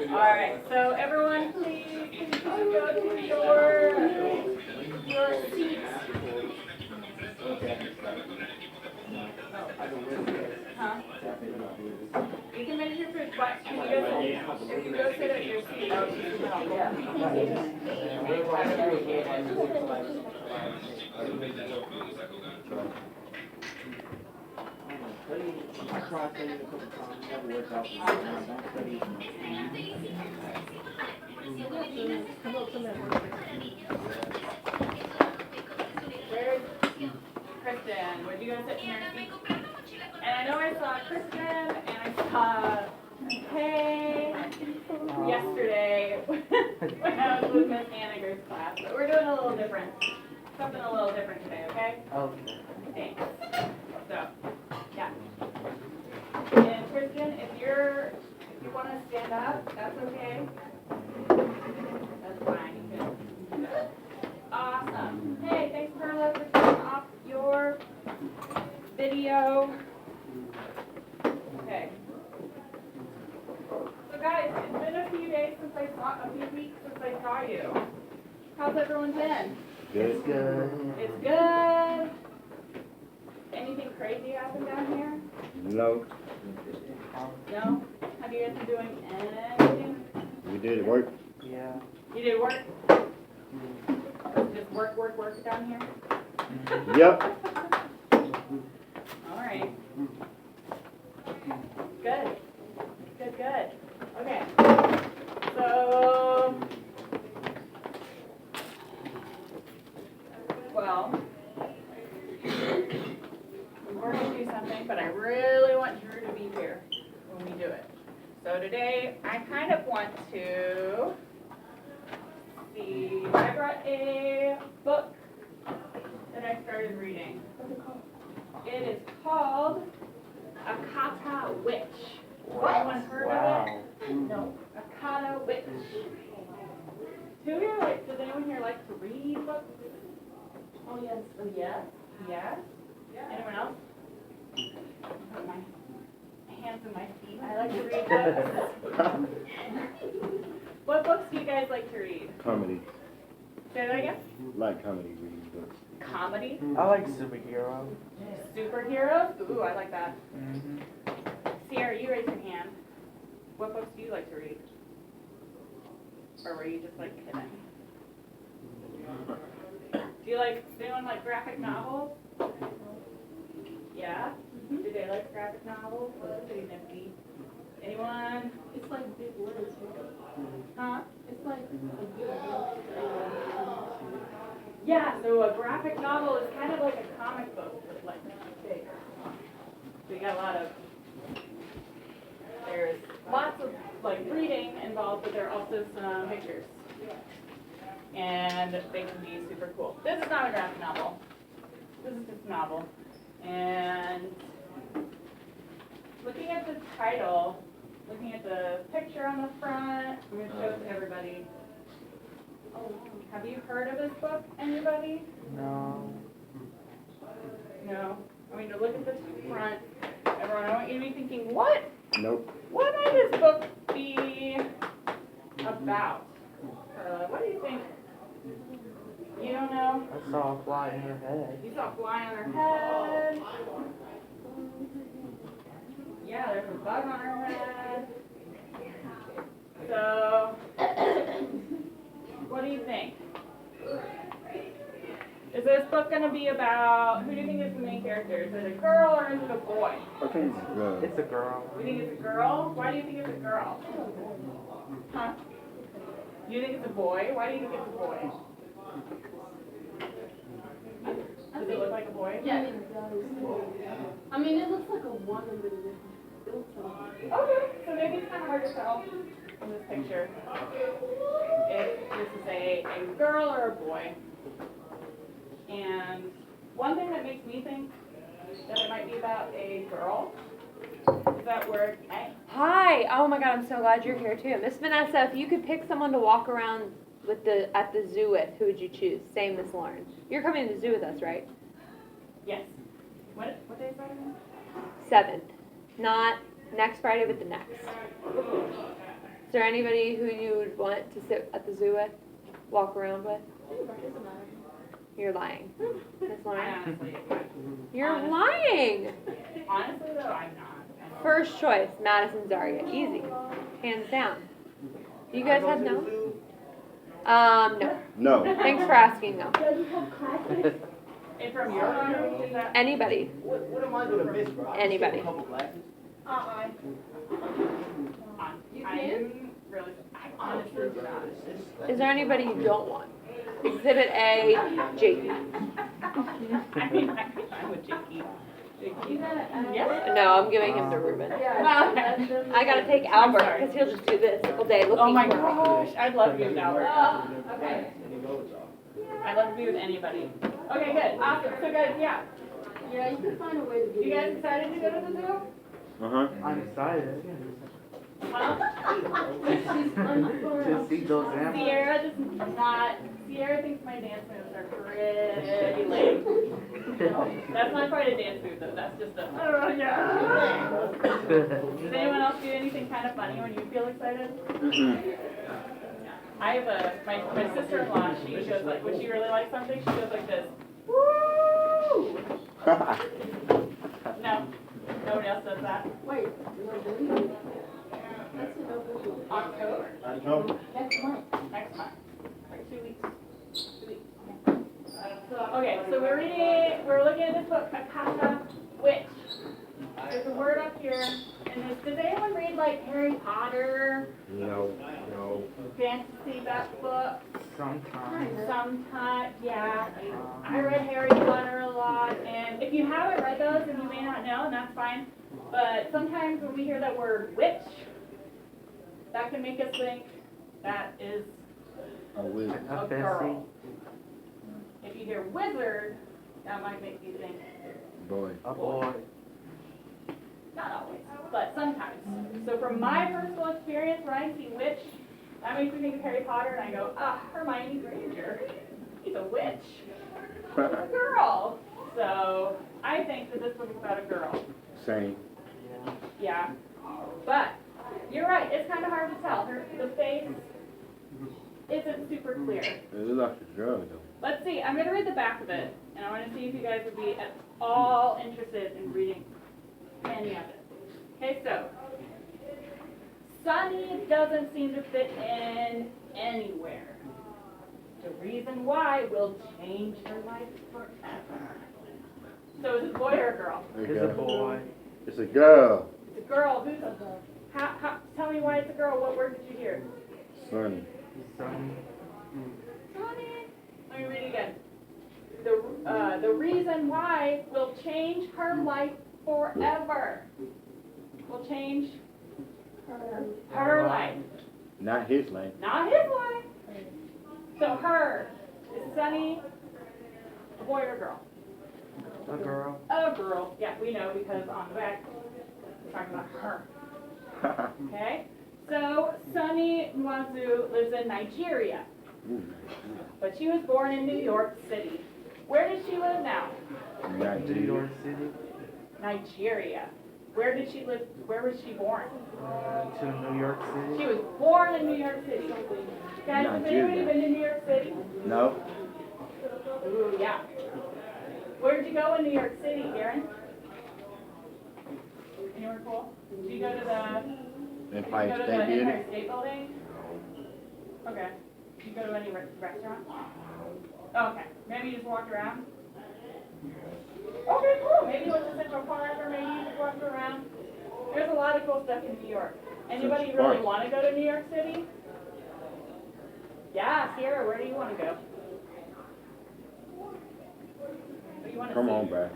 Alright, so everyone please go to your seats. Huh? You can manage your food, but can you go sit, if you go sit at your seat, that would be super helpful. Where's Kristen? Where'd you go sit in your seat? And I know I saw Kristen and I saw Kay yesterday when I was with Miss Haniger's class, but we're doing a little different, something a little different today, okay? Okay. Thanks. So, yeah. And Kristen, if you want to stand up, that's okay. That's fine. You can do that. Awesome. Hey, thanks Carla for turning off your video. Okay. So guys, it's been a few days since a few weeks since I saw you. How's everyone been? Good. It's good. It's good. Anything crazy happen down here? No, No? Have you guys been doing anything? we did work. Yeah. You did work? Just work down here? Yep. Alright. Good. Good. Okay. So, well, we're going to do something, but I really want Drew to be here when we do it. So today, I kind of want to see, I brought a book that I started reading. It is called Akata Witch. Anyone heard of it? No. Akata Witch. Does anyone here like to read books? Oh yes. Oh yeah? Yeah? Anyone else? Put my hands in my feet. I like to read books. What books do you guys like to read? Comedy. Say that again? Like comedy reading books. Comedy? I like superhero. Superheroes? Ooh, I like that. Mm-hmm. Sierra, you raise your hand. What books do you like to read? Or were you just like kidding? Does anyone like graphic novels? Yeah? Do they like graphic novels? Those are pretty nifty. Anyone? It's like big words. Huh? It's like a big word. Yeah, so a graphic novel is kind of like a comic book, but like big. So you got there's lots of like reading involved, but there are also some pictures. And they can be super cool. This is not a graphic novel. This is just a novel. And looking at the title, looking at the picture on the front, I'm going to show it to everybody. Oh, have you heard of this book, anybody? No. No? I mean, to look at this front, everyone, I want you to be thinking, what Nope. might this book be about? Carla, what do you think? You don't know? I saw a fly in her head. You saw a fly on her head. Yeah, there's a bug on her head. So, what do you think? Is this book going to be about, who do you think is the main character? Is it a girl or is it a boy? I think it's good. It's a girl. You think it's a girl? Why do you think it's a girl? Huh? You think it's a boy? Why do you think it's a boy? Does it look like a boy? Yeah, it does. I mean, it looks like a woman, but it looks like. Okay, so maybe it's kind of hard to tell from this picture if this is a girl or a boy. And one thing that makes me think that it might be about a girl is that word "a." Hi. Oh my God, I'm so glad you're here too. Miss Vanessa, if you could pick someone to walk around at the zoo with, who would you choose? Same Miss Lauren. You're coming to the zoo with us, right? Yes. What day is that again? 7th. Not next Friday, but the next. Is there anybody who you would want to sit at the zoo with, walk around with? You're lying. Miss I Lauren? honestly, You're honestly- lying. honestly though, I'm not. First choice, Madison Zaria. Easy. Hands down. You guys have no? No. No. Thanks for asking though. And from your honor, is that? Anybody. What am I gonna miss, bro? Anybody. A couple glasses? I'm really, I honestly do not. Is there anybody you don't want? Exhibit A, Jakey. I mean, I'm with Jakey. Yeah. No, I'm giving him to Ruben. Well, I gotta take Albert because he'll just do this all day looking oh my for me. gosh, I'd love to be with Albert. Okay. And he goes off. I'd love to be with anybody. Okay, good, awesome. So guys, yeah, Yeah, you can find a way to do you guys it. excited to go to the zoo? Uh-huh. I'm excited Huh? She's to unfurled. see those animals. Sierra does not, Sierra thinks my dance moves are pretty lame. That's not quite a dance move though, that's just a, oh yeah. Does anyone else do anything kind of funny when you feel excited? Mm-mm. I have my sister-in-law, she goes like, when she really likes something, she goes like this. Woo! No, nobody else does that. Wait, no, that's it, over. October, No. Next month. next month, like 2 weeks. 2 weeks. Okay, so we're looking at this book, Akata Witch. There's a word up here, and does anyone read like Harry Potter, No. No. fantasy book? Sometimes. Sometimes, yeah. I read Harry Potter a lot, and if you haven't read those, then you may not know, and that's fine. But sometimes when we hear that word witch, that can make us think that is I will. a girl. If you hear wizard, that might make you think, Boy. A boy. not always, but sometimes. So from my personal experience where I see witch, that makes me think of Harry Potter, and I go, Hermione Granger, she's a witch. She's a girl. So I think that this book is about a girl. Same. Yeah. But you're right, it's kind of hard to tell. The face isn't super clear. It looks like a girl though. Let's see, I'm going to read the back of it, and I want to see if you guys would be at all interested in reading any of it. Okay, so, Sunny doesn't seem to fit in anywhere. The reason why will change her life forever. So is it a boy or a girl? It's a boy. It's a girl. It's a girl. Who's tell me why it's a girl. What word did you hear? Sunny. Sunny. Sunny. Let me read it again. The reason why will change her life forever. Will change her life, Not his life. not his life. So her is Sunny, a boy or a girl? A girl. A girl. Yeah, we know because on the back we're talking about her. Okay. So Sunny Nwazu lives in Nigeria, but she was born in New York City. Where does she live now? New York City. Nigeria. Where did she live? Where was she born? To New York She City. was born in New York City. Guys, has anybody been to New York City? No. Ooh, yeah. Where did you go in New York City, Aaron? Anywhere cool? Did you go to the Empire Did you go to State the Building. Empire State Building? Okay. Did you go to any restaurant? Oh, okay. Maybe you just walked around? Okay, cool. Maybe you went to Central Park, or maybe you just walked around. There's a lot of cool stuff in New York. Anybody Central really Park. want to go to New York City? Yeah, Sierra, where do you want to go? What do you want to Come see? on, bro.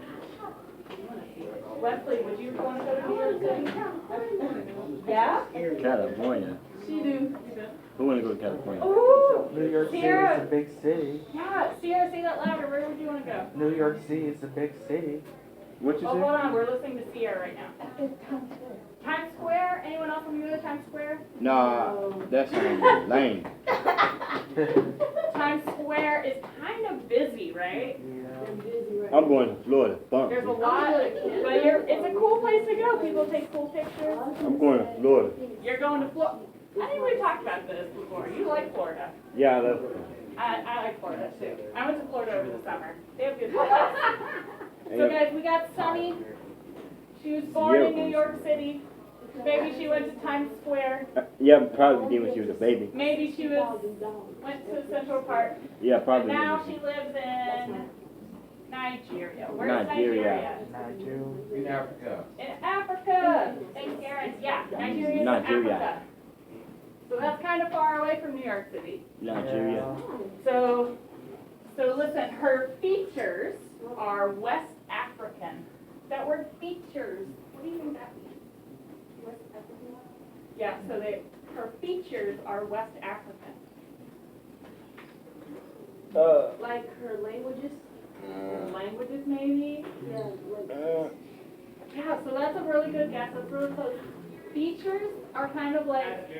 Wesley, would you want to go to New York City? Yeah? California. She do. Who wanna go to California? Ooh! New York City Sierra. is a big city. Yeah, Sierra, say that louder. Where would you want to go? New York City is a big city. What you Oh, hold say? on. We're listening to Sierra right now. Times Square? Anyone else want to go to Times Square? Nah, that's lame. Times Square is kind of busy, right? Yeah. I'm going to Florida. Bump. There's a lot, but it's a cool place to go. People take cool pictures. I'm going to Florida. You're going to Florida. I think we've talked about this before. You like Florida. Yeah, I love I like Florida too. I went to Florida over the summer. They have good beaches. So guys, we got Sunny. She was born in New York City. Maybe she went to Times Square. Yeah, probably did when she was a baby. Maybe she went to Central Park. Yeah, But probably. now did. she lives in Nigeria. Where's Nigeria. Nigeria? In Africa. In Africa. Thanks, Karen. Yeah, Nigeria is in Nigeria. Africa. So that's kind of far away from New York City. Nigeria. So listen, her features are West African. That word features, what do you think that means? West African? Yeah, so her features are West African. Like her languages? Languages maybe? Yeah, like. Yeah, so that's a really good guess. That's really close. Features are kind of like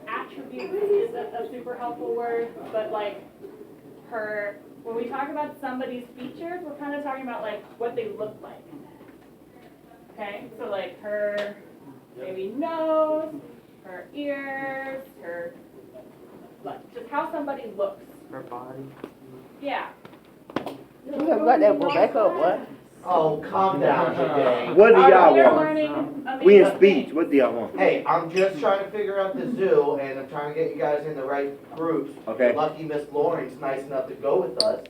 attributes is a super helpful word, but like when we talk about somebody's features, we're kind of talking about like what they look like. Okay, so like her maybe nose, her ears, her like just how somebody looks. Her body. Yeah. You haven't got that book back up, what? Oh, calm down, today. What do y'all You're want? learning We in amazing speech. things. What do y'all want? Hey, I'm just trying to figure out the zoo, and I'm trying to get you guys in the right groups. Okay. Lucky Miss Lauren's nice enough to go with us.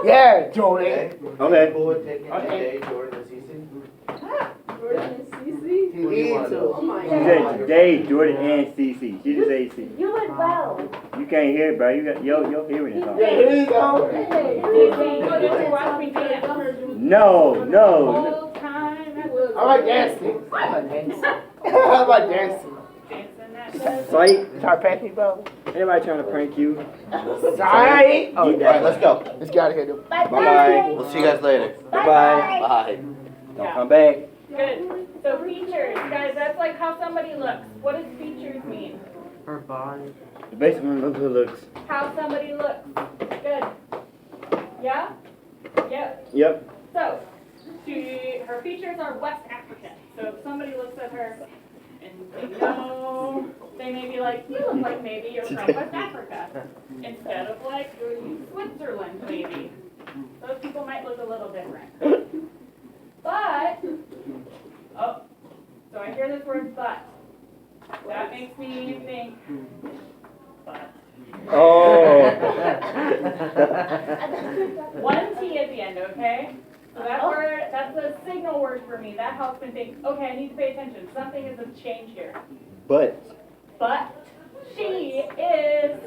Yeah, Jordan. Okay? Okay. Cool with taking today, Jordan and Cece? Jordan and Cece? What do you want to do? Oh my She God. said today, Jordan and CC. She just said C. You would well. You can't hear it, bro. You got your hearing is off. Here you go. Hey, Cece, go get to watch me dance. No, no. Whole time I like dancing. I like dancing. I like dancing. dancing that Sight. It's our panty, bro. Anybody trying to prank you? Sorry. Oh, All right, let's go. let's get out of here, dude. Bye-bye. We'll see you guys later. Bye-bye. Bye. Don't Yeah. come back. Good. So features, guys, that's like how somebody looks. What does features mean? Her body. The basement looks. How somebody looks. Good. Yeah? Yep. Yep. So, her features are West African. So if somebody looks at her and they know, they may be like, you look like maybe you're from West Africa. Instead of like Switzerland, maybe. Those people might look a little different. But, oh, so I hear this word but. That makes me think, but. Oh. One T at the end, okay? So that word, that's a signal word for me. That helps me think, okay, I need to pay attention. Something is a change here. But But she is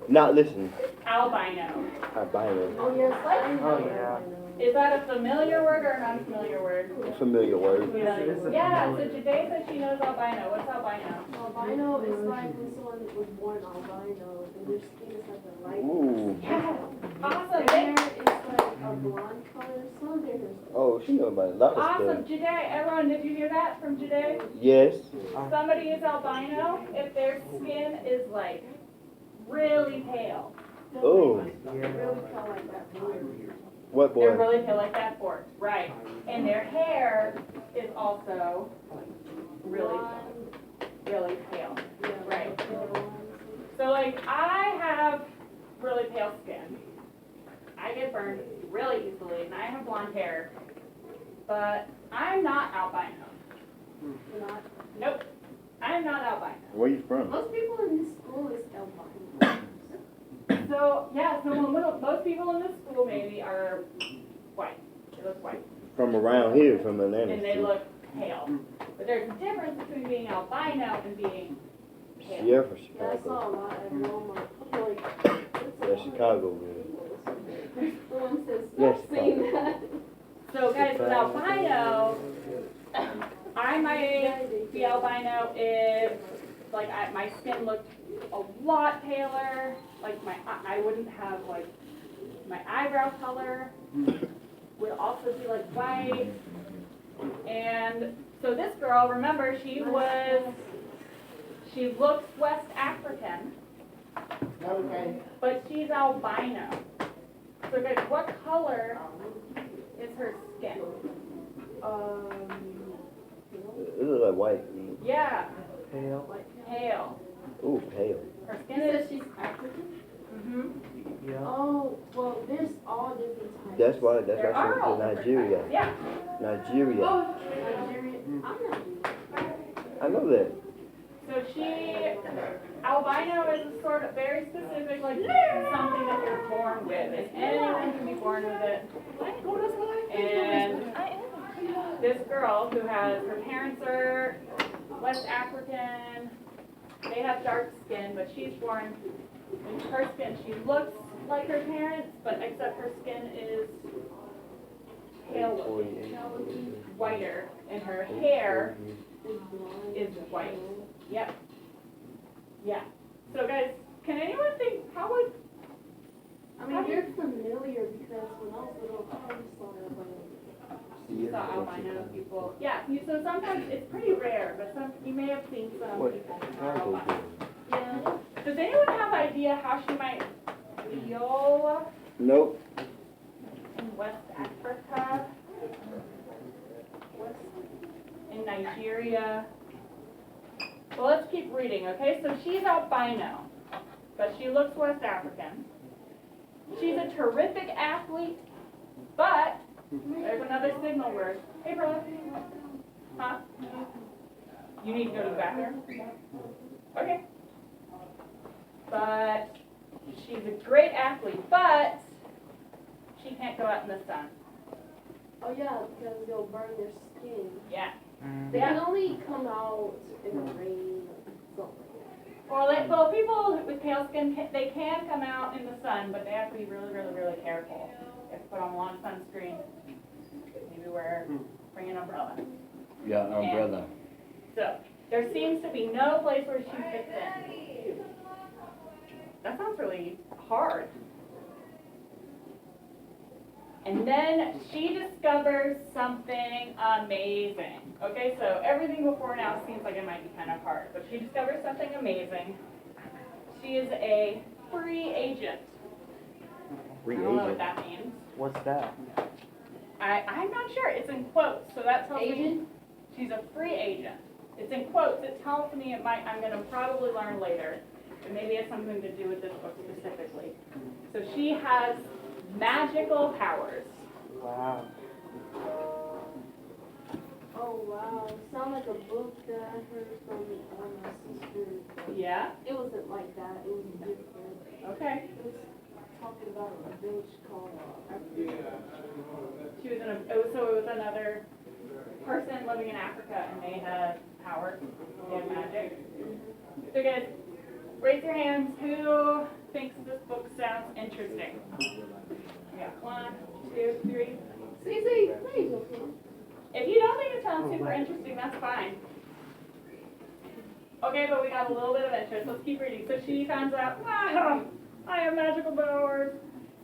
not listening. albino. Albino. Oh, yes, I know. Oh, yeah. Is that a familiar word or an unfamiliar word? Familiar word. Yeah, so Jade says she knows albino. What's albino? Albino is like when someone was born albino and their skin is like a light. Ooh. Yeah. Awesome. Their hair is like a blonde color. Some of their hair is Oh, she knows about a lot of Awesome. stuff. Jade, everyone, did you hear that from Jade? Yes. Somebody is albino if their skin is like really pale. Oh. really kind of like that blue. What They're boy? really feel like that fork, right? And their hair is also really, really pale, right? So like I have really pale skin. I get burned really easily, and I have blonde hair, but I'm not albino. You're not. Nope, I'm not albino. Where you from? Most people in this school is albino. So yeah, so most people in this school maybe are white. They look white. From around here, from Atlanta. And they look pale. But there's a difference between being albino and being pale. Yeah, from Yeah, I Chicago. saw a lot at Walmart. Like, Yeah, Chicago. Man. the one says, Yes, stop saying that. So guys, with albino, I might be albino if like my skin looked a lot paler. Like I wouldn't have like my eyebrow color would also be like white. And so this girl, remember, she looks West African, Okay. but she's albino. So guys, what color is her skin? It look like white. Yeah, Pale. Pale. Ooh, pale. Her He skin is. says she's African? Mhm. Yeah. Oh, well, there's all different types. That's why There she are went all to different Nigeria. types. Yeah. Nigeria. Oh, Nigerian. I'm Nigerian. I know that. So albino is a sort of very specific, like something that you're born with. And anyone can be born with it. And this girl who her parents are West African, they have dark skin, but she's born in her skin. She looks like her parents, but except her skin is pale, whiter, and her hair is white. Yep. Yeah. So guys, can anyone think I mean, they're familiar because when I was little, I always saw that you saw albino people? Yeah. So sometimes it's pretty rare, but you may have seen some What people who are Chicago albino. doing? Yeah. Does anyone have idea how she might feel Nope. in West Africa? In Nigeria? Well, let's keep reading, okay? So she's albino, but she looks West African. She's a terrific athlete, but there's another signal word. Hey, brother. Huh? You need to go to the bathroom? Okay. But she's a great athlete, but she can't go out in the sun. Oh yeah, because they'll burn their skin. Yeah. They can only come out in the rain or something. Well, people with pale skin, they can come out in the sun, but they have to be really, really, really careful. They have to put on a long sunscreen. Maybe bring an umbrella. Yeah, umbrella. So, there seems to be no place where she fits in. That sounds really hard. And then she discovers something amazing. Okay, so everything before now seems like it might be kind of hard, but she discovers something amazing. She is a free agent. Free I don't know what agent. that means. What's that? I'm not sure. It's in quotes, so that tells me Agent? she's a free agent. It's in quotes. It tells me I'm going to probably learn later, but maybe it's something to do with this book specifically. So she has magical powers. Wow. Oh wow, sound like a book that I heard from my sister. Yeah? It wasn't like that. It was different. Okay. It was talking about a village called. She was so it was another person living in Africa, and they had powers. They had magic. So guys, raise your hands. Who thinks this book sounds interesting? We got 1, 2, 3. See, there you go. If you don't think it sounds super interesting, that's fine. Okay, but we got a little bit of interest. Let's keep reading. So she finds out, wow, I have magical powers.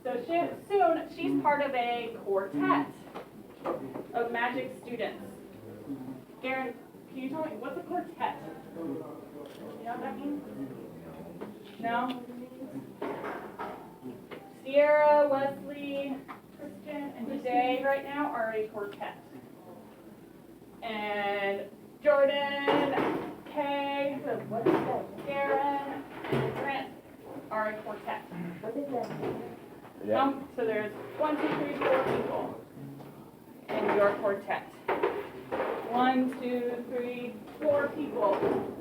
So soon, she's part of a quartet of magic students. Garen, can you tell me, what's a quartet? You know what that means? No? Sierra, Wesley, Christian, and Jay right now are a quartet. And Jordan, Kay, Garen, and Grant are a quartet. Yeah. So there's 1, 2, 3, 4 people in your quartet. 1, 2, 3, 4 people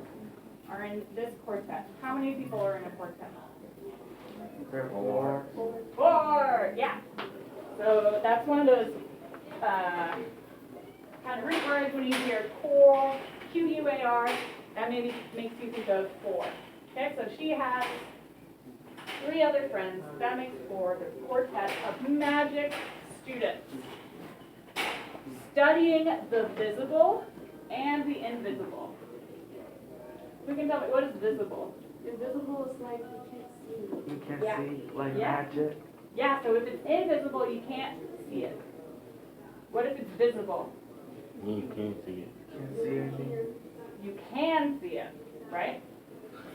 are in this quartet. How many people are in a quartet? 4. 4, yeah. So that's one of those kind of Greek words when you hear core, Q-U-A-R, that maybe makes you think of 4. Okay, so she has 3 other friends. That makes 4. There's a quartet of magic students studying the visible and the invisible. Who can tell me what is visible? Invisible is like you can't see. You can Yeah. see, like Yeah. magic. Yeah, so if it's invisible, you can't see it. What if it's visible? You can't see it. Can't see anything. You can see it, right?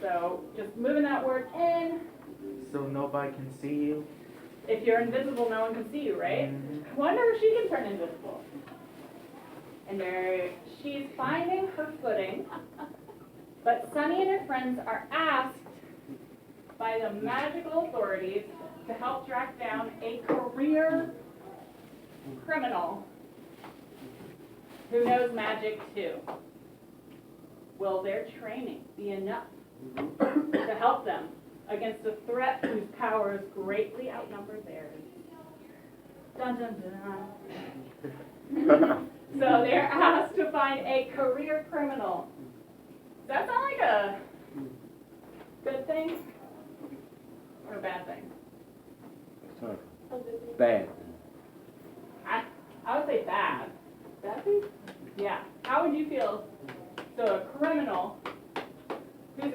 So just moving that word in. So nobody can see you. If you're invisible, no one can see you, right? Mhm. I wonder if she can turn invisible. And she's finding her footing But Sunny and her friends are asked by the magical authorities to help track down a career criminal who knows magic too. Will their training be enough to help them against a threat whose powers greatly outnumber theirs? Dun dun dun. So they're asked to find a career criminal. Does that sound like a good thing or a bad thing? Sorry. Bad. I would say bad. Bad thing? Yeah. How would you feel? So a criminal,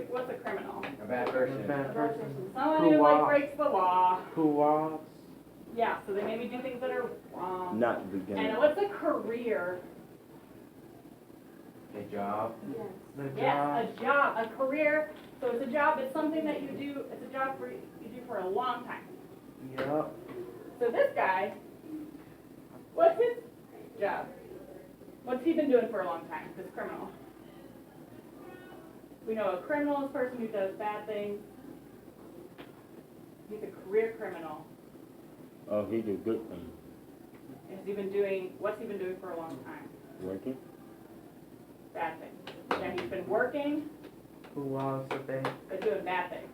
what's a criminal? A bad A person. bad person. Someone Who who like walks. breaks the law. Who robs? Yeah, so they maybe do things that are wrong. Not the beginning. And what's a career? A job. Yes. The Yes, job. a job, a career. So it's a job, it's something that you do, it's a job you do for a long time. Yup. So this guy, what's his job? What's he been doing for a long time, this criminal? We know a criminal is a person who does bad things. He's a career criminal. Oh, he do good things. What's he been doing for a long time? Working. Bad things. Yeah, he's been working, Who robs the bank? but doing bad things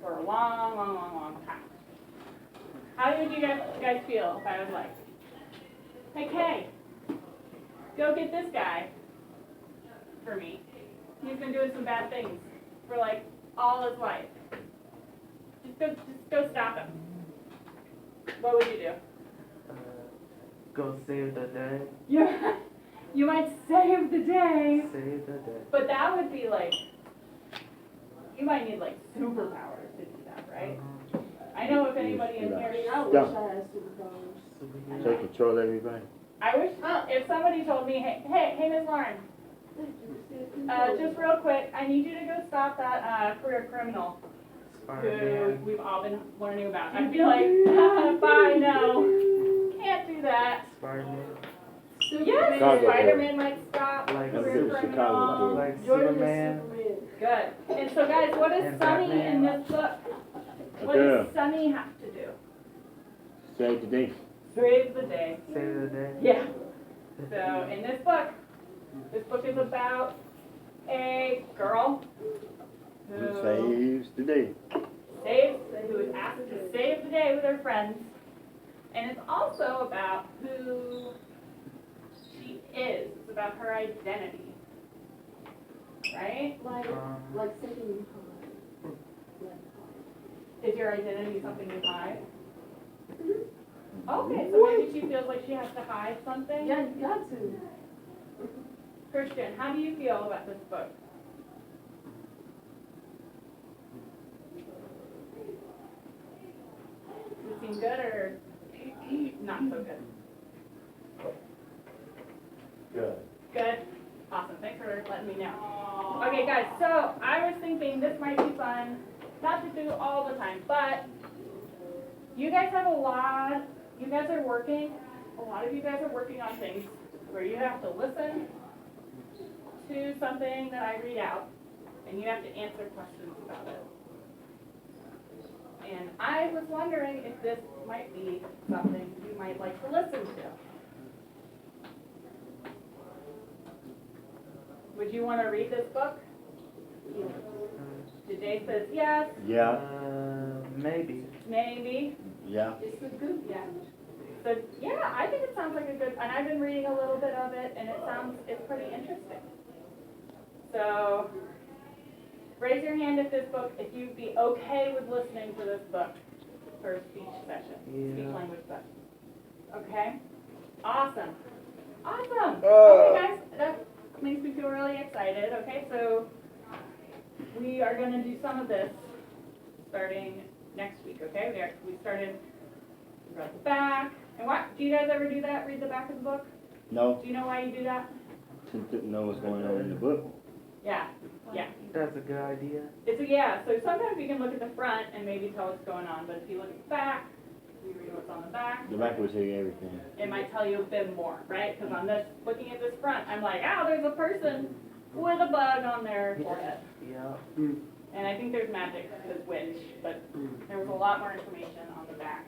for a long, long, long, long time. How would you guys feel if I was like, hey Kay, go get this guy for me. He's been doing some bad things for like all his life. Just go stop him. What would you do? Go save the day. You might save the day, Save the day. but that would be like, you might need like superpowers to do that, right? I know if anybody in here, I wish Stop. I had superpowers. Superhero. So he control everybody. I wish, if somebody told me, hey, Miss Lauren, just real quick, I need you to go stop that career criminal who Spider-Man. we've all been learning about. I'd be like, bye, no, can't do that. Spider-Man. Yes, Chicago Spider-Man might stop Like career Chicago criminal. did. Like Jordan is Superman. Superman. Good. And so guys, what does And Sunny in Batman. this book, what Yeah. does Sunny have to do? Save the day. Save the day. Save the day. Yeah. So in this book is about a girl Who saves the day. who is asked to save the day with her friends. And it's also about who she is. It's about her identity. Right? Like something behind. Is your identity something you hide? Okay, so maybe she feels like she has to hide something. Yeah, you got to. Christian, how do you feel about this book? Does it seem good or not so good? Good. Good? Awesome, thanks for letting me know. Okay guys, so I was thinking this might be fun, not to do all the time, but you guys have a lot of you guys are working on things where you have to listen to something that I read out, and you have to answer questions about it. And I was wondering if this might be something you might like to listen to. Would you want to read this book? Jay says yes, Yeah. Maybe. maybe. Yeah. It's a good Yeah. So yeah, I think it sounds like a good, and I've been reading a little bit of it, and it's pretty interesting. So raise your hand if you'd be okay with listening to this book for a speech session, speech Yeah. language session. Okay? Awesome. Awesome. Oh. Okay guys, that makes me feel really excited. Okay, so we are gonna do some of this starting next week, okay? We read the back. And what, do you guys ever do that? Read the back of the book? No. Do you know why you do that? To know what's going on in the book. Yeah, yeah. That's a good idea. Yeah, so sometimes you can look at the front and maybe tell what's going on, but if you look at the back, you read what's on the back, The back will tell you everything. it might tell you a bit more, right? Because on this, looking at this front, I'm like, oh, there's a person with a bug on their forehead. Yeah. And I think there's magic that says witch, but there was a lot more information on the back.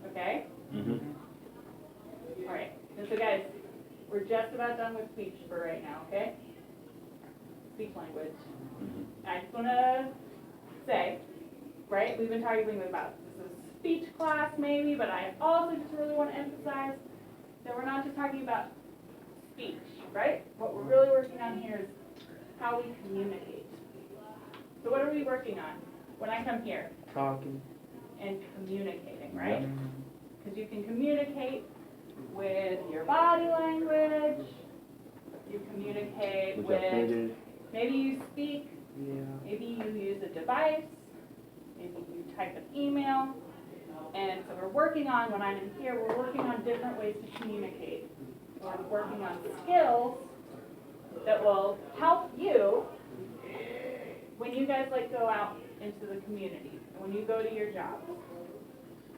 Okay? Mm-hmm. All right. And so guys, we're just about done with speech for right now, okay? Speech language. I just want to say, right, we've been talking about this is speech class maybe, but I also just really want to emphasize that we're not just talking about speech, right? What we're really working on here is how we communicate. So what are we working on when I come here? Talking. And communicating, right? Mhm. Because you can communicate with your body language, you communicate With your with, fingers. maybe you speak, Yeah. maybe you use a device, maybe you type an email. And so we're working on, when I'm in here, we're working on different ways to communicate. We're working on skills that will help you when you guys like go out into the community, when you go to your jobs.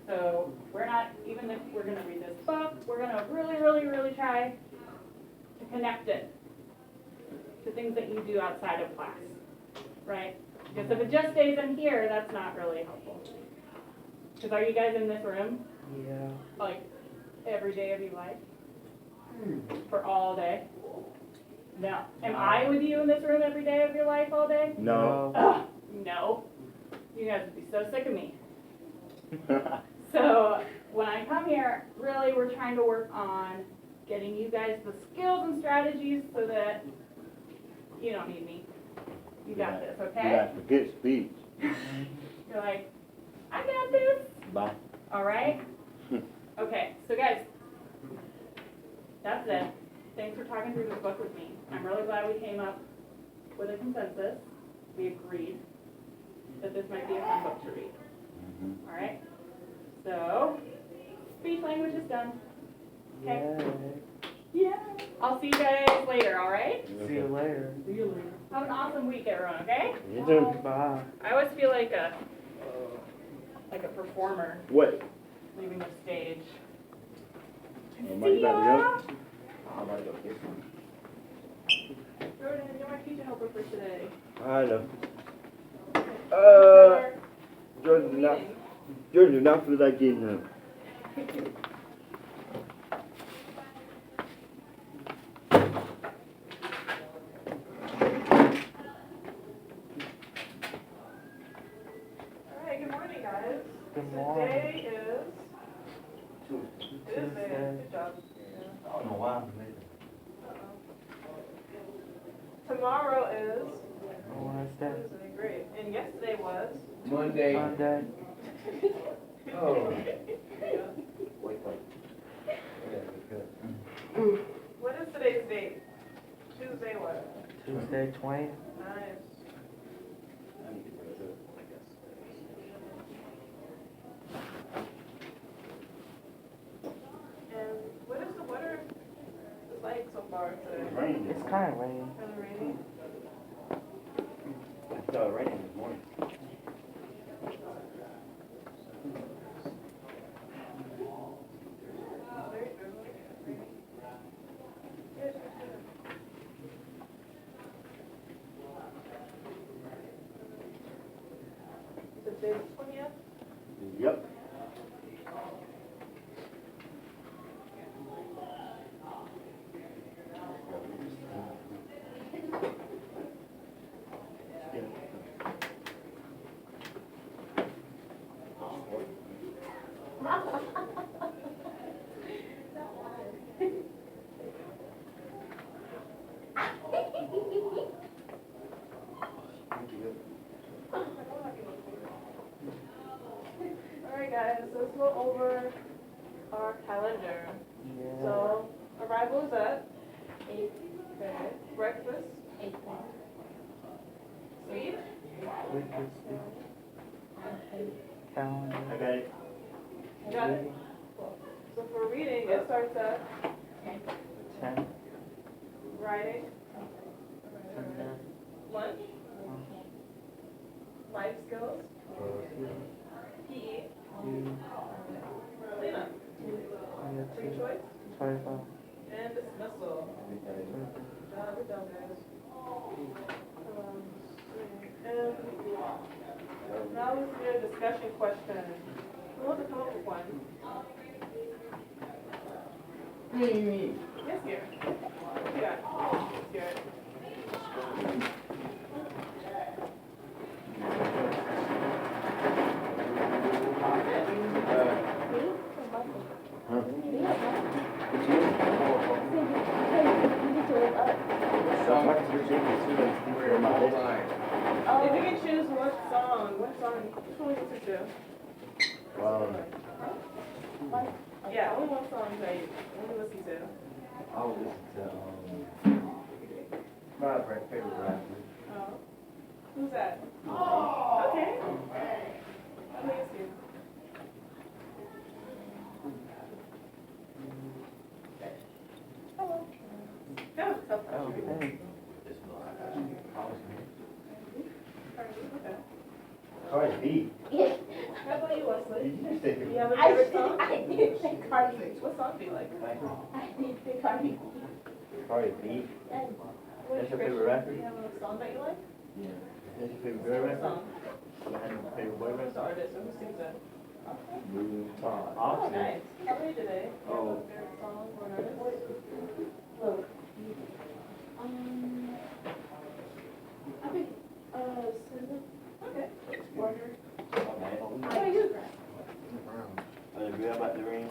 So we're not, even if we're gonna read this book, we're gonna really, really, really try to connect it to things that you do outside of class, right? Because if it just stays in here, that's not really helpful. Because are you guys in this room, Yeah. like, every day of your life? For all day? No. Am I with you in this room every day of your life all day? No. Ugh, no. You guys would be so sick of me. So when I come here, really we're trying to work on getting you guys the skills and strategies so that you don't need me. You got this, You okay? got a good speech. You're like, I got this. Bye. All right? Okay, so guys, that's it. Thanks for talking through this book with me. I'm really glad we came up with a consensus. We agreed that this might be a fun book to read. All right? So, speech language is done. Okay? Yeah. Yeah. I'll see you guys later, all right? See you later. See you later. Have an awesome week, everyone, okay? You too. Bye. I always feel like a performer What? leaving the stage. Everybody See about ya! to go? I'm about to go get some. Jordan, you're my teacher helper for today. I know. For Jordan, do not, reading. Jordan, do not feel like getting up. All right, good morning, guys. Good morning. Today is Tuesday. Tuesday. Good job. I don't know why I'm Tomorrow is Wednesday. Tuesday, great. And yesterday was Monday. Monday. Oh. what is today's date? Tuesday what? Tuesday 20th. Nice. And what is the weather like so far today? It's raining. It's kind of rainy. Kind of rainy. It started raining this morning. Very good. Good, good, good. The day 20th? Yep. Alright guys, so let's go over our calendar. Yeah. So, arrival is at 8. Okay. Breakfast? 8. Speech? With the calendar. I got it. Got it? So for reading, it starts at 10. writing, 10. lunch, life skills, PE, cleanup, free choice, 25. and dismissal. We're done, guys. And now let's do a discussion question. Who wants to come up with one? Me. Yes, Garrett. Yeah. Yes, Garrett. If you can choose what song, which one would you listen to? Yeah, only one song that you only listen to. I'll listen to, my favorite rapper. Oh. Who's that? Okay. Please do. That was a tough Oh, question. hey. Okay. Cardi B. How about you, Wesley? Did you say Do you have a I favorite did, song? I did say Cardi B. What song do you like? I did say Cardi B. Cardi B? That's your favorite rapper? Do you have a song that you like? Yeah. That's your favorite girl What rapper? song? Do I have a favorite boy Who's the rapper? artist or who sings it? Blue Todd. Oh, nice. How about you today? Do you have Oh. a favorite song or an artist? Look. I think, SZA. Okay. Wonder. How about you? The girl about the ring?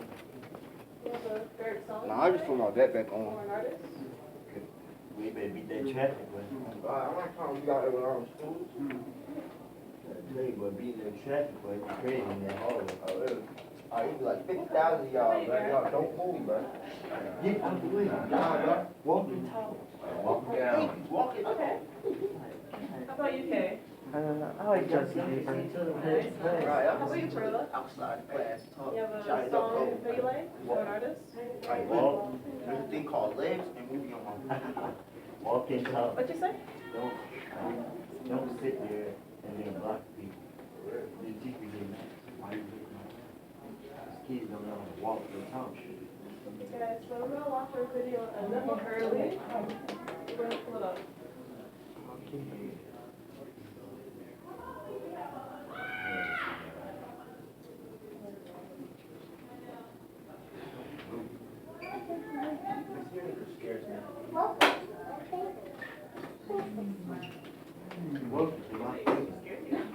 Do you have a favorite song? Nah, I just put my bet back on. Or an artist? We better beat that traffic, boy. I'm not calling you out when I was school. I tell you, boy, beating that traffic, boy, it's crazy in that hallway. I used to like 50,000 of y'all, man. Y'all don't move, bro. Get out the way. Nah, bro. Walk and talk. Walk down. Walk it. Okay. How about you, Kay? I like Justin Bieber. Nice. Right, How about you, Perla? outside class. You have a Shot it up, song that you like? Or an artist? Like, walk. There's a thing called legs and move your mom. Walk and talk. What'd you say? Don't sit there and then block people. The teacher get mad. Why you looking at me? These kids don't know how to walk and talk. Okay, guys, so we're gonna watch our video a little early. We're gonna pull it up.